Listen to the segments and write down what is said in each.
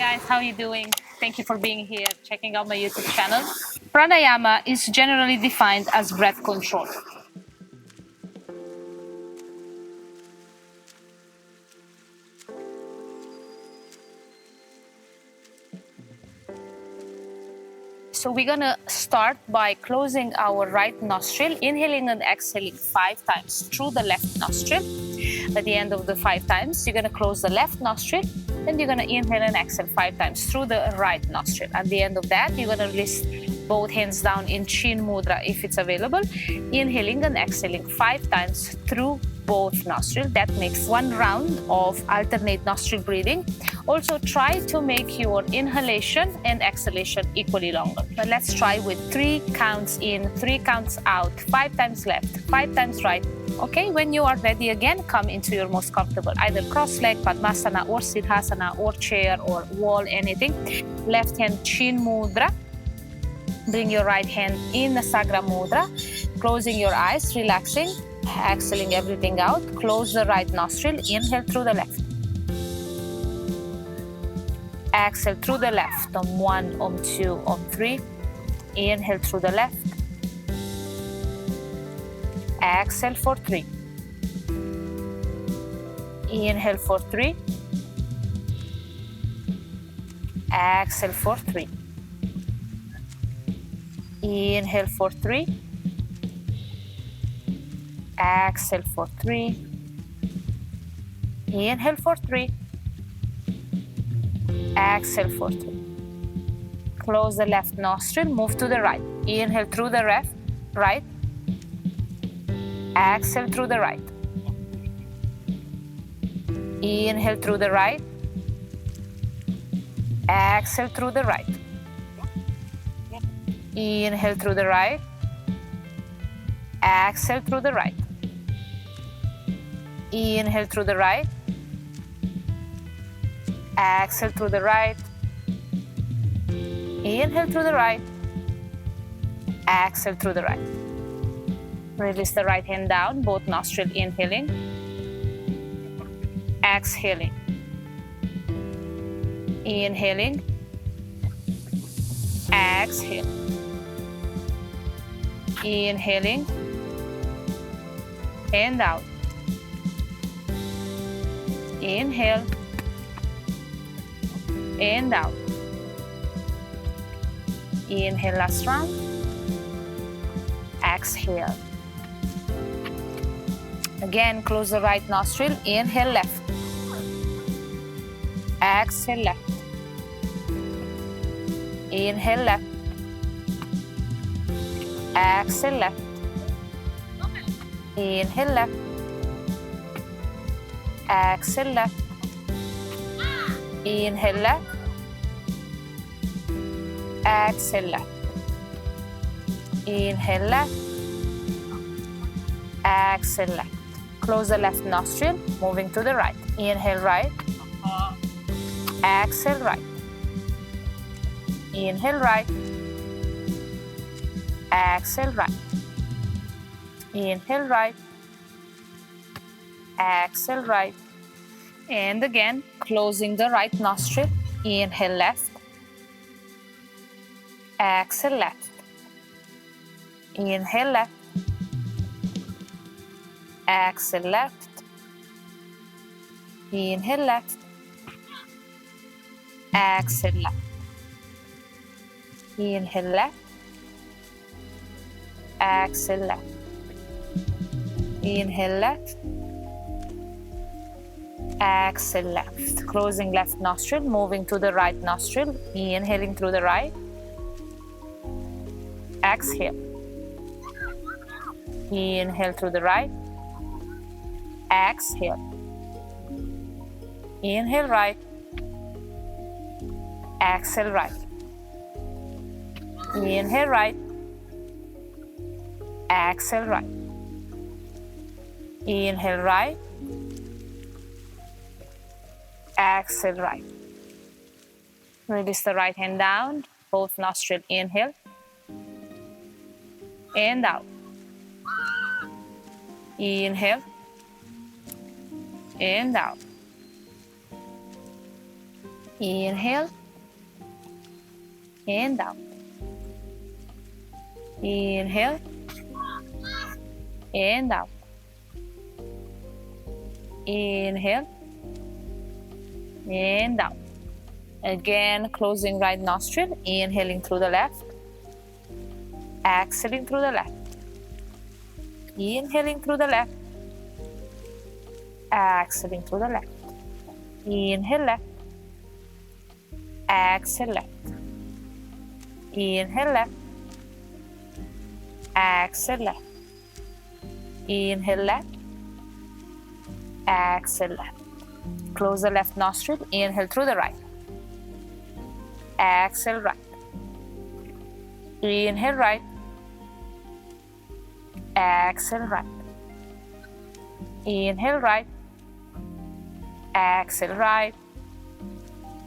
guys, how are you doing? Thank you for being here, checking out my YouTube channel. Pranayama is generally defined as breath control. So we're gonna start by closing our right nostril, inhaling and exhaling 5 times through the left nostril. At the end of the 5 times, you're gonna close the left nostril, then you're gonna inhale and exhale 5 times through the right nostril. At the end of that, you're gonna release both hands down in Chin Mudra if it's available, inhaling and exhaling 5 times through both nostrils. That makes 1 round of alternate nostril breathing. Also try to make your inhalation and exhalation equally longer. But let's try with 3 counts in, 3 counts out, 5 times left, 5 times right. Okay, when you are ready again, come into your most comfortable, either cross-leg, Padmasana, or Siddhasana, or chair, or wall, anything. Left hand Chin Mudra. Bring your right hand in the Sagra Mudra, closing your eyes, relaxing, exhaling everything out. Close the right nostril, inhale through the left. Exhale through the left on 1, on 2, on 3. Inhale through the left. Exhale for 3. Inhale for 3. Exhale for 3. Inhale for 3. Exhale for 3. Inhale for 3. Exhale for 3. Close the left nostril, move to the right. Inhale through the left, right. Exhale through the right. Inhale through the right. Exhale through the right. Inhale through the right. Exhale through the right. Inhale through the right. Exhale through the right. Inhale through the right. Exhale through the right. Release the right hand down, both nostril inhaling. Exhaling. Inhaling. Exhaling. Inhaling. And out. Inhale. And out. Inhale last round. Exhale. Again, close the right nostril. Inhale left. Exhale left. Inhale left. Exhale left. Inhale left. Exhale left. Inhale left. Exhale left. Inhale left. Exhale left. Close the left nostril, moving to the right. Inhale right. Exhale right. Inhale right. Exhale right. Inhale right. Exhale right. And again, closing the right nostril. Inhale left. Exhale left. Inhale left. Exhale left. Inhale left. Exhale left. Inhale left. Exhale left. Inhale left. Exhale left. Closing left nostril, moving to the right nostril. Inhaling through the right. Exhale. Inhale through the right. Exhale. Inhale right. Exhale right. Inhale right. Exhale right. Inhale right. Exhale right. Release the right hand down, both nostril inhale and out. Inhale and out. Inhale and out. Inhale and out. Inhale and out. Again, closing right nostril, inhaling through the left, exhaling through the left. Inhaling through the left, exhaling through the left. Inhale left, exhale left. Inhale left, exhale left. Inhale left, exhale left. Close the left nostril, inhale through the right. Exhale right. Inhale right. Exhale right. Inhale right. Exhale right.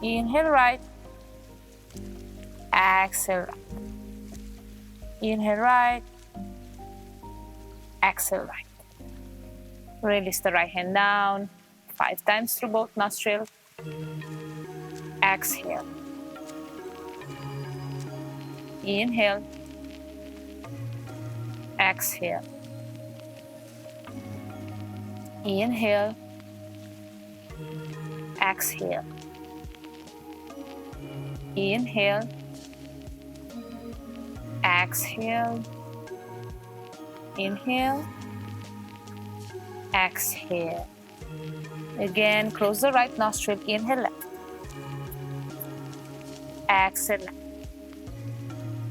Inhale right. Exhale right. Inhale right. Exhale right. Release the right hand down 5 times through both nostrils. Exhale. Inhale. Exhale. Inhale. Exhale. Inhale. Exhale. Inhale. Exhale. Again, close the right nostril. Inhale left. Exhale left.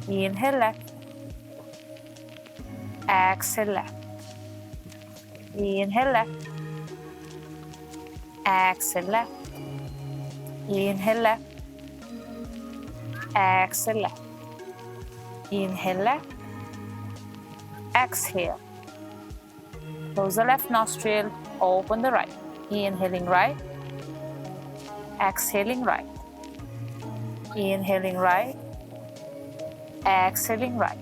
Inhale left. Exhale left. Inhale left. Exhale left. Inhale left. Exhale left. Inhale left. Exhale. Close the left nostril. Open the right. Inhaling right. Exhaling right. Inhaling right. Exhaling right.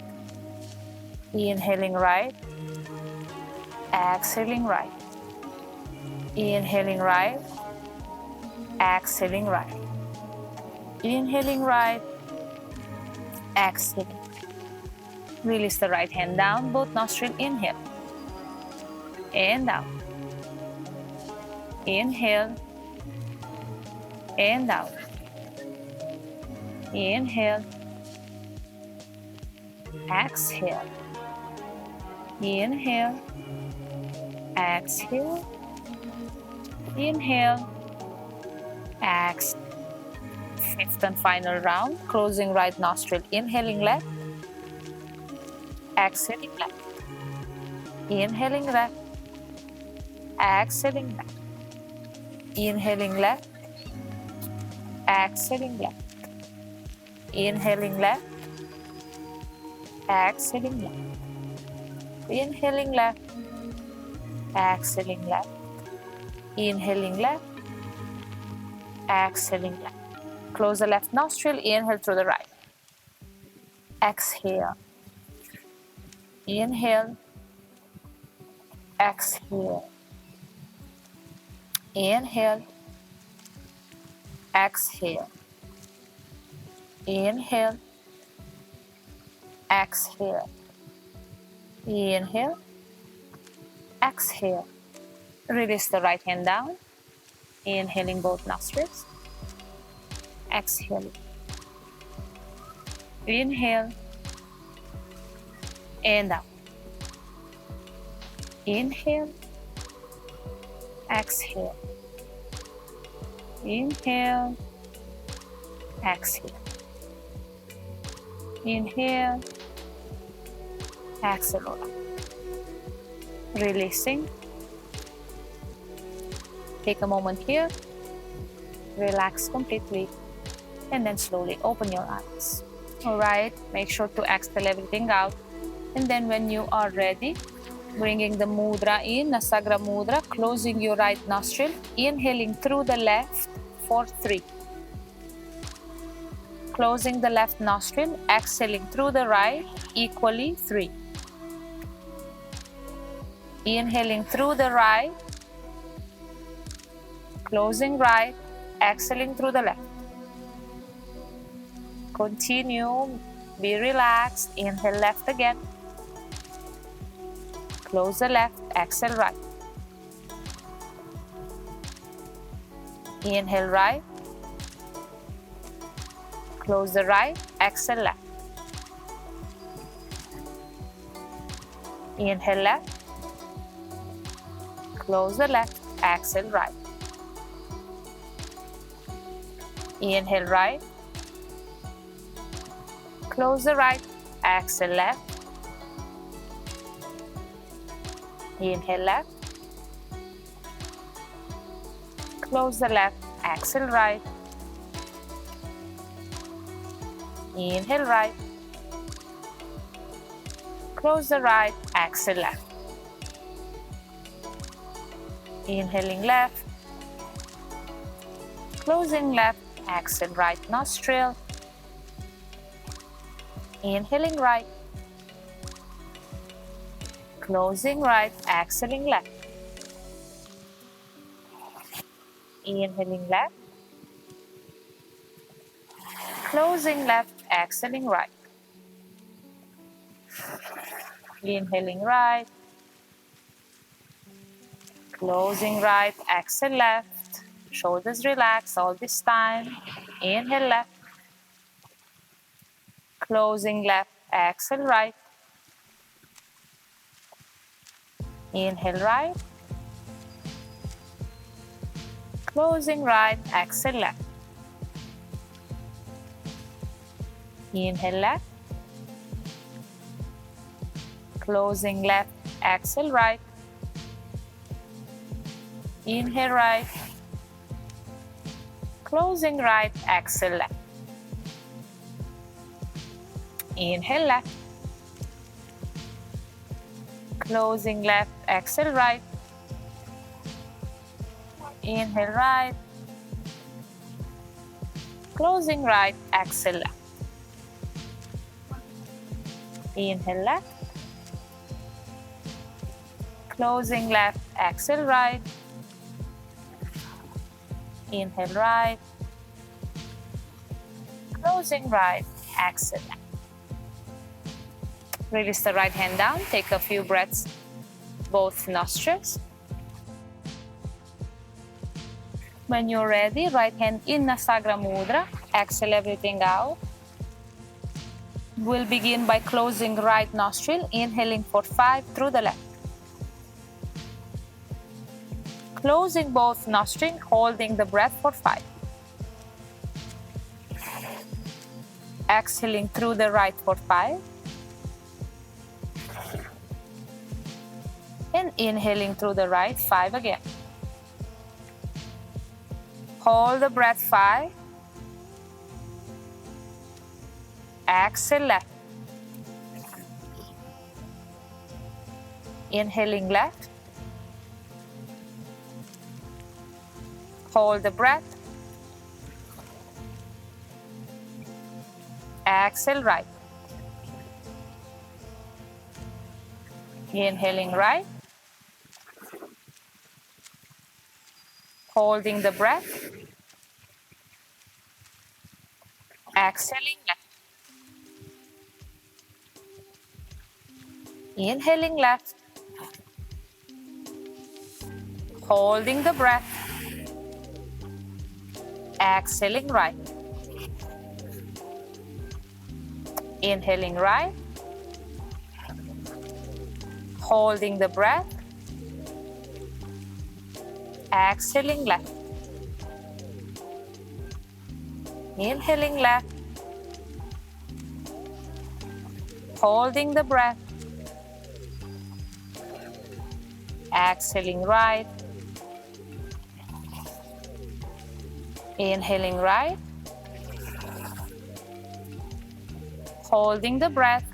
Inhaling right. Exhaling right. Inhaling right. Exhaling right. Inhaling right. Exhaling. Release the right hand down, both nostrils. Inhale and out. Inhale and out. Inhale. Exhale. Inhale. Exhale. Inhale. Exhale. 5th and final round. Closing right nostril. Inhaling left. Exhaling left. Inhaling left. Exhaling left. Inhaling left. Exhaling left. Inhaling left. Exhaling left. Inhaling left. Exhaling left. Inhaling left. Exhaling left. Close the left nostril. Inhale through the right. Exhale. Inhale. Exhale. Inhale. Exhale. Inhale. Exhale. Inhale. Exhale. Release the right hand down. Inhaling both nostrils. Exhale. Inhale. And out. Inhale. Exhale. Inhale. Exhale. Inhale. Exhale. Releasing. Take a moment here. Relax completely. And then slowly open your eyes. Alright, make sure to exhale everything out. And then when you are ready, bringing the mudra in, Nasagra mudra, closing your right nostril, inhaling through the left for 3. Closing the left nostril, exhaling through the right, equally 3. Inhaling through the right, closing right, exhaling through the left. Continue, be relaxed. Inhale left again. Close the left, exhale right. Inhale right. Close the right, exhale left. Inhale left. Close the left, exhale right. Inhale right. Close the right, exhale left. Inhale left. Close the left, exhale right. Inhale right. Close the right, exhale left. Inhaling left. Closing left, exhale right nostril. Inhaling right. Closing right, exhaling left. Inhaling left. Closing left, exhaling right. Inhaling right. Closing right, exhale left. Shoulders relax all this time. Inhale left. Closing left, exhale right. Inhale right. Closing right, exhale left. Inhale left. Closing left, exhale right. Inhale right. Closing right, exhale left. Inhale left. Closing left, exhale right. Inhale right. Closing right, exhale left. Inhale left. Closing left, exhale right. Inhale right. Closing right, exhale left. Release the right hand down. Take a few breaths, both nostrils. When you're ready, right hand in Nasagra Mudra. Exhale everything out. We'll begin by closing right nostril, inhaling for 5 through the left. Closing both nostrils, holding the breath for 5. Exhaling through the right for 5. And inhaling through the right, 5 again. Hold the breath 5. Exhale left. Inhaling left. Hold the breath. Exhale right. Inhaling right. Holding the breath. Exhaling left. Inhaling left. Holding the breath. Exhaling right. Inhaling right. Holding the breath. Exhaling left. Inhaling left. Holding the breath. Exhaling right. Inhaling right. Holding the breath.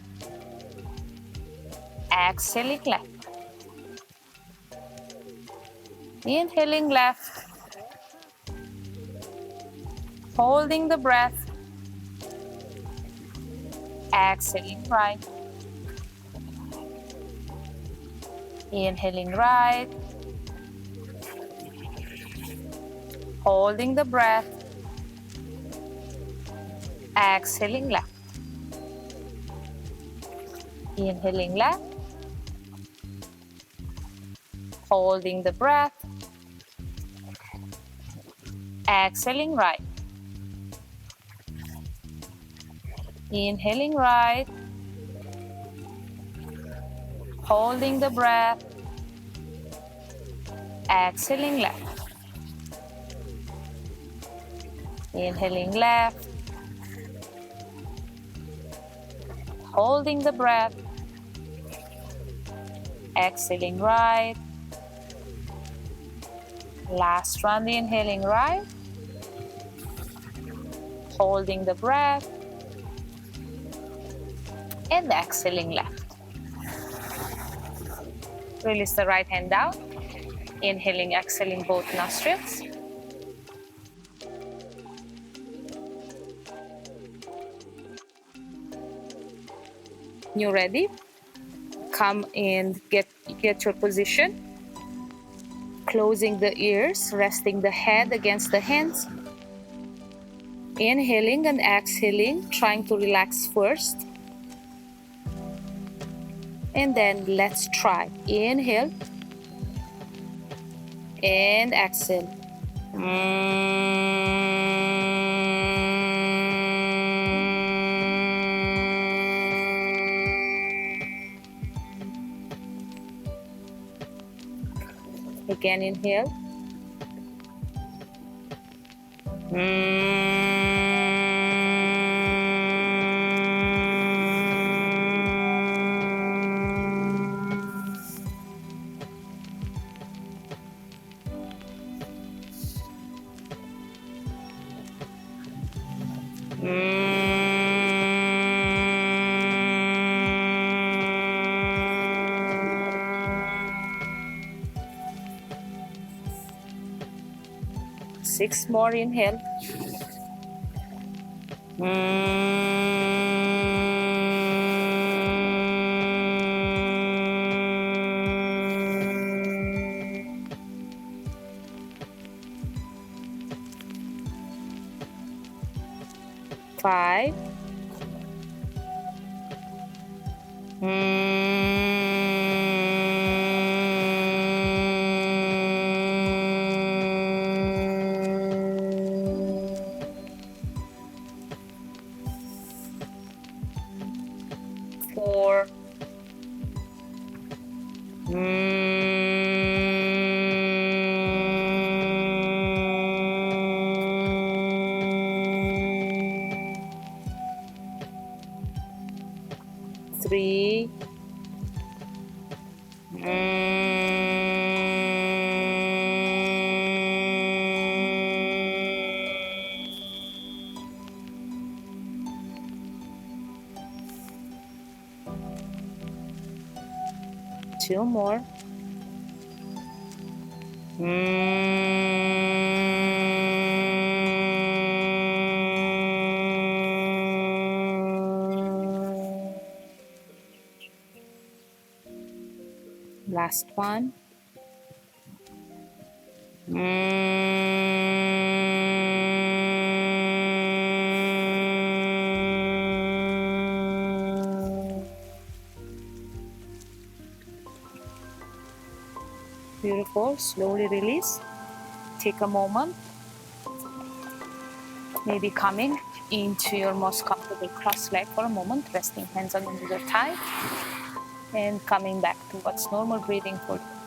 Exhaling left. Inhaling left. Holding the breath. Exhaling right. Inhaling right. Holding the breath. Exhaling left. Inhaling left. Holding the breath. Exhaling right. Inhaling right. Holding the breath. Exhaling left. Inhaling left. Holding the breath. Exhaling right. Last round, inhaling right. Holding the breath. And exhaling left. Release the right hand down. Inhaling, exhaling both nostrils. You ready? Come and get your position. Closing the ears, resting the head against the hands. Inhaling and exhaling, trying to relax first. And then let's try. Inhale and exhale. Again, inhale. Six more, inhale. Five. Four. Three. Two more. Last one. Beautiful. Slowly release. Take a moment. Maybe coming into your most comfortable cross leg for a moment, resting hands on your thigh, and coming back to what's normal breathing for you.